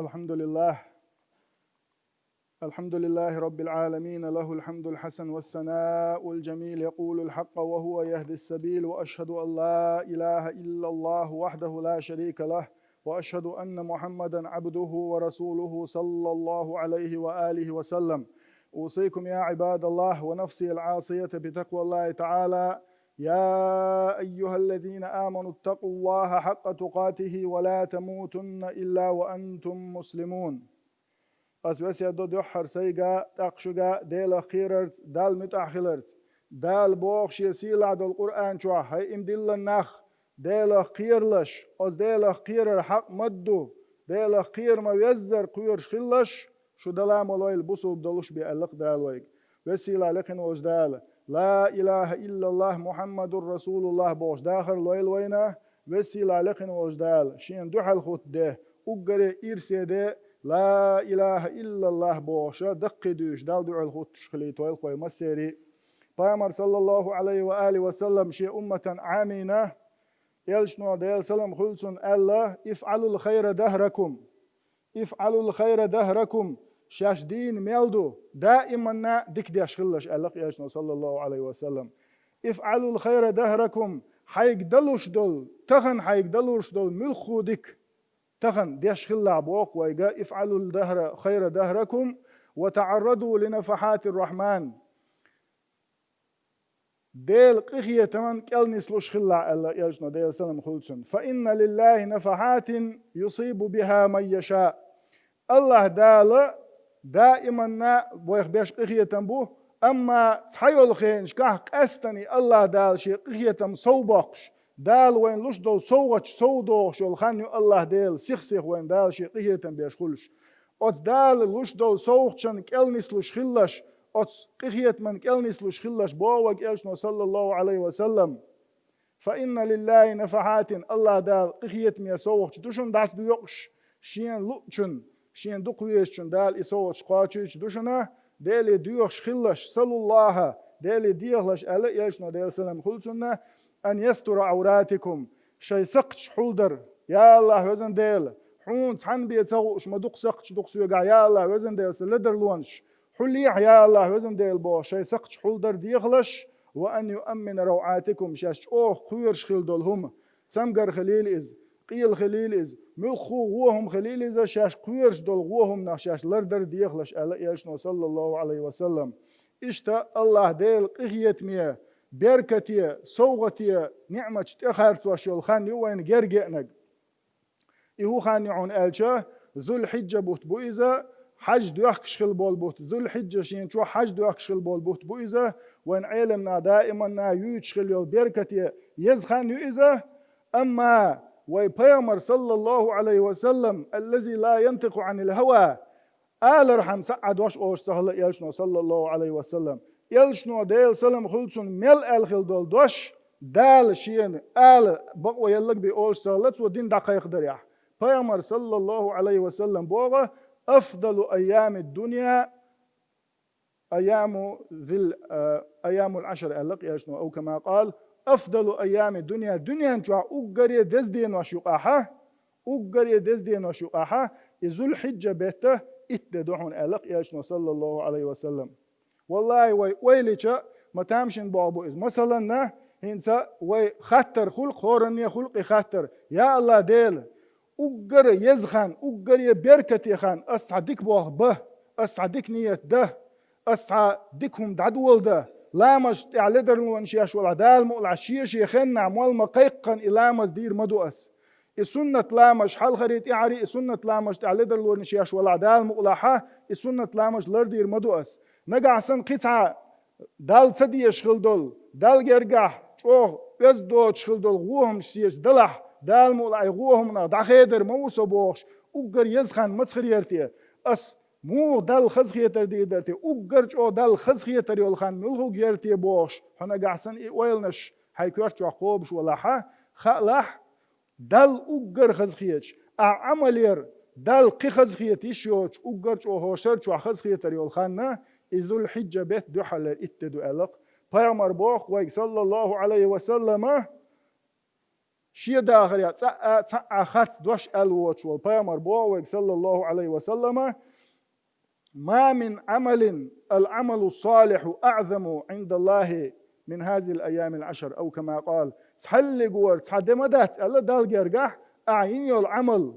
الحمد لله الحمد لله رب العالمين، له الحمد الحسن والثناء الجميل، يقول الحق وهو يهدي السبيل، وأشهد أن لا إله إلا الله وحده لا شريك له، وأشهد أن محمدا عبده ورسوله صلى الله عليه وآله وسلم. أوصيكم يا عباد الله ونفسي العاصية بتقوى الله تعالى. يا أيها الذين آمنوا اتقوا الله حق تقاته ولا تموتن إلا وأنتم مسلمون. أسوسي دو دحر سيجا تقشجا ديل خيرت دال متأخلت دال بوخش يسيل عد القرآن شو هاي إمدل النخ ديل خيرلش أز ديل خير حق مدو ديل خير ما يزر خير شخلش شو دلام الله البصل بدلش بألق دالويك وسيلة لكن وجدال لا إله إلا الله محمد رسول الله بوش داخل لويل وينه وسيلة لكن وجدال شين دحل خط ده أجري إرسي ده لا إله إلا الله بوشا دقي دوش دال دعو الخوتش خليتو الخوي مسيري بامر صلى الله عليه وآله وسلم شيء أمة عامينة يلشنو ديال سلام خلصن الله افعلوا الخير دهركم افعلوا الخير دهركم شاش دين ميلدو دائما ديك دي أشخلش الله يلشنو صلى الله عليه وسلم افعلوا الخير دهركم حيك دلوش دول تخن حيك دلوش دول ملخو ديك تخن ديش خلا بوق ويجا افعلوا الدهر خير دهركم وتعرضوا لنفحات الرحمن ديل قخية تمن كل سلوش خلا الله يجنا ديل سلام خلصن فإن لله نفحات يصيب بها من يشاء الله دال دائما بويخ بيش قخية تنبوه أما تحيول خينش كه قستني الله دال شي قخية تم صوبقش دال وين لوش دول صوغش صودوخ شو الخانيو الله ديل سيخ وين دال شي قهية بيشخلش أوت دال لوش دول صوغشن كالنس لوش خلش أوت قهية من كالنس لوش خلش بووك إلشنو صلى الله عليه وسلم فإن لله نفحات الله دال قهية ميا صوغش دوشن داس بيوكش شين لوكشن شين دوقويشن دال إصوغش قاتش دوشنا ديل ديوخش خلش صلى الله ديل ديوخش ألا إلشنو ديل سلام خلصنا أن يستر عوراتكم شي سقش حولدر يا الله وزن ديل حون تحن بيتسوش ما دوق سقش دوق سويقع يا الله وزن ديل سلدر لونش حليح يا الله وزن ديل بو شي سقش حولدر ديخلش وأن يؤمن روعاتكم شاش خيرش خيل دولهم سمقر خليل إز قيل خليل إز ملخو غوهم خليل إز شاش خيرش دول غوهم نخشاش لردر ديخلش ألا إيشنو صلى الله عليه وسلم إشتا الله ديل قهية مياه بركتي صوغتي نعمة تأخرت وشول خاني وين جرجنج إهو خاني عن ألشة ذو الحجة بوت بويزة حج دوخش خل بول بوت ذو الحجة شين شو حج دوخش خل بول بوت بويزة وين علمنا دائما نا يوش خل يول بركتي يزخان يويزة أما ويبيامر صلى الله عليه وسلم الذي لا ينطق عن الهوى آل رحم سعد وش أوش سهل يلشنو صلى الله عليه وسلم يلشنو ديل سلام خلصن مل الخل دول دوش دال شين آل بقوا يلق بأوش سهلت ودين دقائق دريح بيامر صلى الله عليه وسلم بوغا أفضل أيام الدنيا أيام العشر ألق يلشنو أو كما قال أفضل أيام الدنيا دنيا جوا أقري دزدين وشقاحة أقري دزدين وشقاحة ذو الحجة بيته اتدعون ألق يلشنو صلى الله عليه وسلم والله ويليشا ما تامشن بابو إز مثلا هنسا وي خطر خلق خورني خلق خطر يا الله ديل أجر يزخن أجر يبركة يخن أسعدك بوه به أسعدك نية ده أسعدكهم دعدول ده لا مش تعلدر ونشيش والعدال مقلعشيش يخن عمال مقيقا إلى مزدير مدوأس السنة لامش حال خريط إعري السنة لامش تعلدر ونشيش والعدال مقلعها السنة لامش لردير مدوأس نجع سن قطعة دال سدي يشغل دول دال يرجع شو يزدو تشغل دول غوهم سيس دلح دال مولا غوهم نا دخيدر موسو بوش أجر يزخن مسخريرتي أس مو دال خزخيتر دي درتي أجر شو دال خزخيتر يولخن ملهو جيرتي بوش هنا جعسن ويلنش هيكورش وقوبش ولا خلح دال أجر خزخيتش أعملير دال قي خزخيتي شوش أجر شو هوشر شو خزخيتر يولخن ذو الحجة بيت دحل اتدو ألق بيامر بوخ ويك صلى الله عليه وسلم شي داخل يا تسعى خات دوش الوش والبيامر بوك صلى الله عليه وسلم ما من عمل العمل الصالح أعظم عند الله من هذه الأيام العشر أو كما قال تحلق ور تحدمدات الله دال جرجح أعين العمل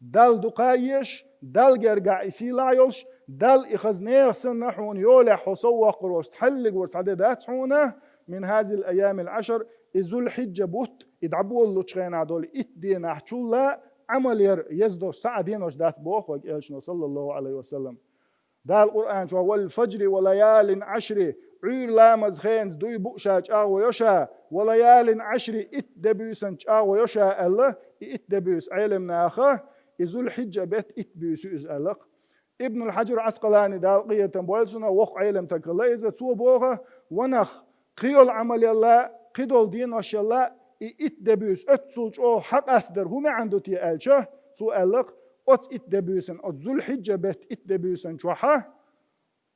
دال دقايش دال جرجع يسيلا يوش دال إخزنير سنحون يولح وصوق روش تحلق ور تحددات هنا من هذه الأيام العشر ذو الحجة بوت يدعبوا اللو تشغين عدول إتدين أحشولا عمل يزدوش ساعدين وش دات بوخ وإلشنا صلى الله عليه وسلم دا القرآن شو والفجر وليال عشر عير لامز خينز دوي بؤشاج ويشا وليال عشر إتدبيسن ويشا الله إتدبيس علم ناخه ذو الحجة بيت إتبيس الله ابن الحجر عسقلاني دا قية بوالسنا وق علم تكلا إذا تو بوغه ونخ قيل عمل الله قدول دين وش الله إتدبيس أتسولج أو حق أصدر هم عنده تيالشه تو الله أت إتدبيسن أت ذو الحجة بيت إتدبيسن شوحه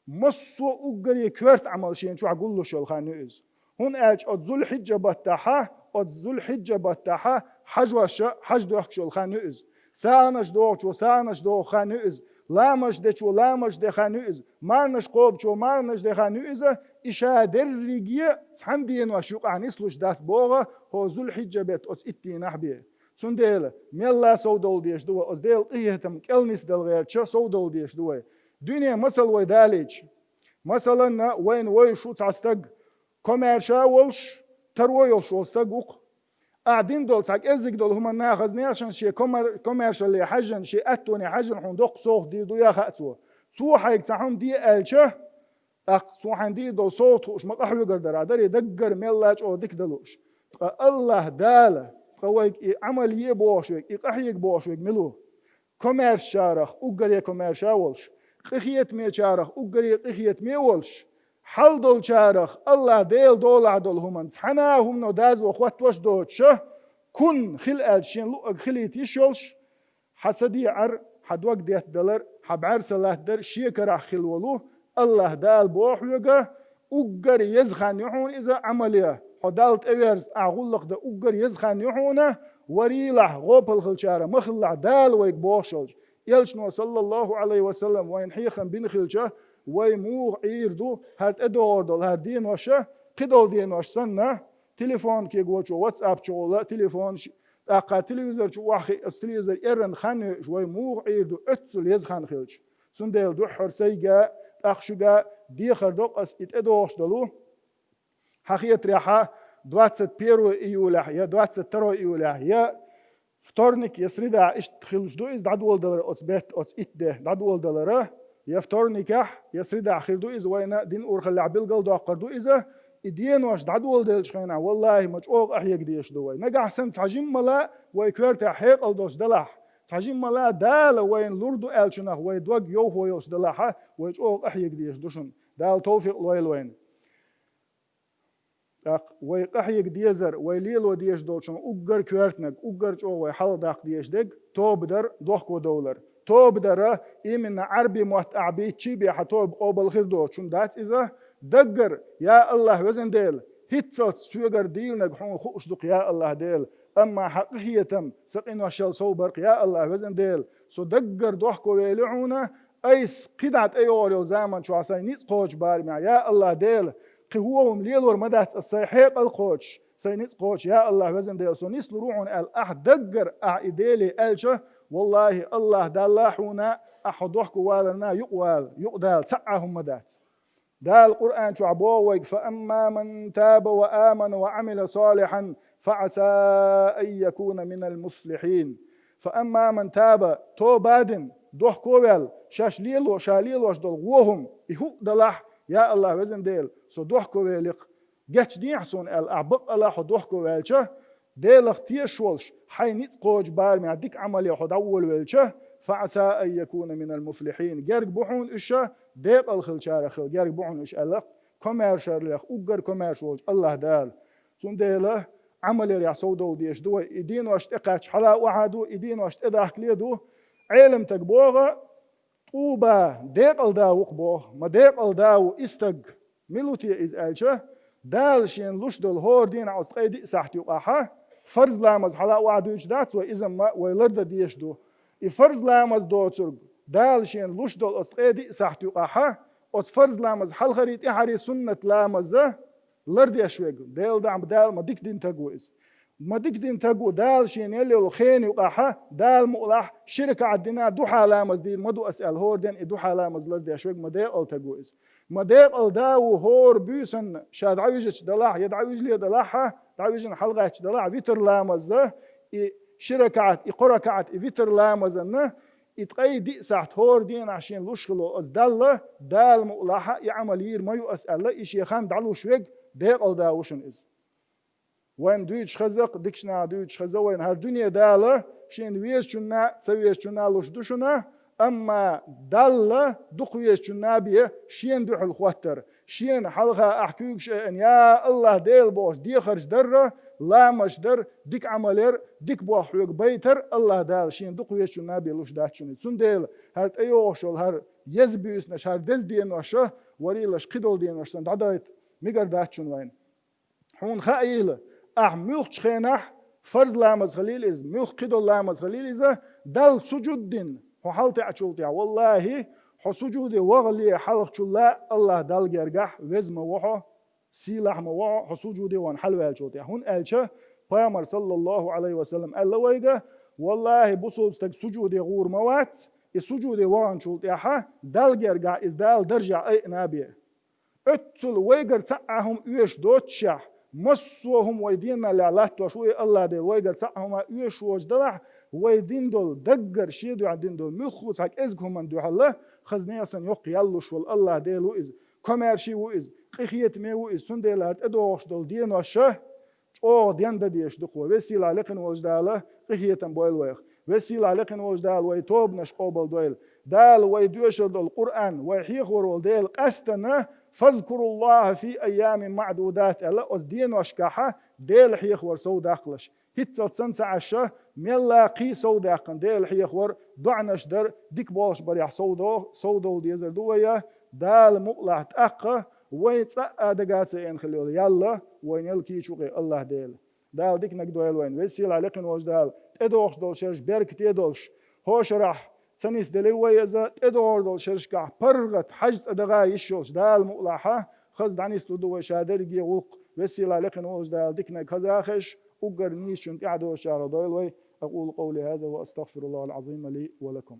مصو أجري كورت عمل شيء شو أقول له شو الخانوز هون أج أت ذو الحجة بتاعها أت ذو الحجة بتاعها حج وش حج دوخ شو الخانوز سانش دوخ شو سانش دوخ خانوز لامش ده شو لامش ده خانوز مارنش قوب شو مارنش ده خانوز إشادر رجية تحمدين وشوق عن إسلوش دات بوغة هو ذو الحجة بيت أت إتين أحبيه سنديل ميلا سودول ديش دوا أزديل إيهتم كلنس دل غير شو سودول ديش دوا دنيا مثل ويدالج مثلا وين ويشو تعستق كوميرشا ولش ترويلش ولستقوق قاعدين دول تاك ازك دول هما ناخذني عشان شي كوميرشا اللي حجن شي اتوني حجن حندق صوخ دي دو يا خاتو سو حيك تاعهم دي الشه سو حندي دول صوت وش مقحو قدر عدر يدقر ميلاج او ديك دلوش الله داله قويك عمل يبوشك يقحيك بوشك ملو كوميرشارخ اوغري كوميرشاولش قخيت مي شارخ اوغري قخيت مي ولش حل دول شارخ الله ديل دول عدل هم حناهم نو داز وخوات وش دوتش كن خل الشين لو خليت يشولش حسدي عر حد وقت ديت دلر حبعر صلاة در شيكرا خلولو الله دال بوح يوغا اوغري يزخان يحون اذا عمليه حدالت ايرز اغلق ده اوغر يزخان يحونه وريلح غوبل خلشاره مخلع دال ويك بوشلج يلشنو صلى الله عليه وسلم وين حيخن بين خلشه ويموغ عيردو هات ادور دول هات دين وشه قدول دين وش سنه تليفون كي جوتشو واتساب شو تليفون اقا تلفزيون شو واخي تلفزيون ايرن خان شوي موغ عيردو اتسل يزخان خلج سندل دو حرسيغا اخشوغا دي خردوق اس ادوش دلو حقيقة ريحة 21 июля يا 22 июля يا вторник يا سريدا إيش تخلش دو إز دعوة $1 أتبت أتإتده $1 يا вторник يا سريدا آخر دو إز وينا دين أورخ اللي عبيل قل دو أقر دو إذا إدين واش دعوة $1 خينا والله مجوق أحيق ديش دوي نجح سن تعجم ملا ويكورت حيق الدوش دلح تعجم ملا دال وين لوردو ألشنا ويدوق يو هو يوش دلحة ويجوق أحيق ديش دوشن دال توفيق لويل وين ويقحيق ديزر ويليلو ديش دوشن اوغر كوارتنك اوغر جو ويحل داق ديش دق توبدر دوخكو دولار توبدر إيمن عربي موت أعبي تشيبي حتوب قوبل خير دوشن دات إذا دقر يا الله وزن ديل هيتسوت سوغر ديل نجحون خوش دق يا الله ديل أما حقيقية تم سقين وشل صوبرق يا الله وزن ديل سو دقر دوخكو ويلعونا أيس قدعت أيوريو زامن شو عساي نيت قوش بارمع يا الله ديل قهوهم ليلور مدات الصيحيق القوش سينيت قوش يا الله وزن ديل سو نيس لروعون الأحد دقر أعيديلي ألشه والله الله دالاحونا أحضوحكو والنا يقوال يقدال سعهم مدات دا القرآن شو عبوك فأما من تاب وآمن وعمل صالحا فعسى أن يكون من المفلحين فأما من تاب توبادن دوحكوال شاشليلو شاليلو أشدل غوهم إهو دلاح يا الله وزن ديل سو دوحكواليق جاتش ديحسون الأعبق الله دوحكو والشه ديلخ تيشولش حينيت قوج بارمي عديك عملي حد أول والشه فعسى أن يكون من المفلحين جارك بوحون إشا ديق الخلشار خل جارك بوحون إش ألق كوميرشر لخ أوجر كوميرشولج الله دال سون ديله عملي ريح سودو ديش دو إدين واشتقاش حلا وعدو إدين واشتقاك ليدو علم تقبوغا طوبة ديق الداو قبوغ ما ديق الداو استق ملوتي إز ألشه دال شين لش دل هور دين عوز قيدي ساحتي وقاحة فرض لامز حلا وعدو دات وإذا ما ويلرد ديش دو فرض لامز دو ترق دال شين لوش دول أسقيدي ساحت يقاحا فرض لامز حل خريط إحري سنة لامزة لرد يشويق دال دعم دال ما ديك دين تقويز ما ديك دين تقو دال شين يلي الخين يقاحا دال مؤلح شركة عدنا دوحا لامز دين مدو أسأل هور دين دوحا لامز لرد يشويق ما ديق تقويز ما ديق داو هور بيسن شاد عويجة دلاح يدعويج لي دلاحا دعويجن حلقة دلاح فيتر لامزة شركات قركات فيتر لامزن يتقي دي ساعت هور دين عشان لوشخلو از دال مؤلحة يعمل يير ما يسأل إيش يخان دعلو شويق ديق داوشن إز وين دويش خزق ديكشنا دويش خزق وين هر دنيا دالة شين ويش شنا سويش شنا لوش دوشنا أما دالة دقويش شنا بيه شين دوح الخوتر شين حلقة أحكيوك إن يا الله ديل بوش دي خرج درة لا مشدر ديك عملير ديك بوحوك بيتر الله دال شين دقويش شنا بيه لوش داتشوني سون ديل هر ايوشل هر يزبيوس نش هر دز دين وشه وريلش قدول دين وشتن دعدايت ميقر داتشون وين حون خايلة ميوخ شخينح فرز لامز خليل إز ميوخ قدول لامز خليل إذا دل سجود دين هو حالتي عشولتيا والله هو سجودي وغلي حلق شلا الله دل جرجح وزم وحو سيلح موحو هو سجودي وان حلوة عشولتيا هون ألشة بيامر صلى الله عليه وسلم قال له والله بصوبستك سجودي غور موات السجودي وان شولتيا ها دل جرجح إز دل درجع أي نابيه اتل ويجر تعهم يش دوتشح مسوهم ويدينا لعلات وشوي الله دل ويجر تعهم يش وجدلح ويدين دول دقر شيدو عدين دول مخوص هك ازكم من دوح الله خزنيا سن يق يلوش والله دل وإز كمرشي وإز قخيت مي وإز تندلات ادوش دول دين وشه او دين دديش دقوه وسيل عليكن وجداله قخيتن بويل ويخ وسيل عليكن وجدال ويتوب نش قبل دويل دال ويدوش دول القرآن ويحيخ ورول ديل قستنا فاذكروا الله في أيام معدودات ألا أزدين واشكاحة ديل حيخ ور سو داخلش هيتل تسنس عشة ملا قي سو داخن ديل حيخ ور دعنش در ديك بولش بريح سودو ديزر دوية دال مقلع تأقى ويتسقى دقات سيين خليول يلا وين يلكي شوقي الله دال ديك نقدويل وين ويسيل عليكن وجدال تدوش دول شرش بيرك تدوش هوش راح سنيس دلوي إذا تدور دول شرشكا برغت حجز أدغا يشوش دال مقلحة خز دعنيس لدو شادرجي وق وسيلة لكن وش دال ديكنا كزاخش وقرنيش شنت قعدوا شارة دولوي أقول قولي هذا وأستغفر الله العظيم لي ولكم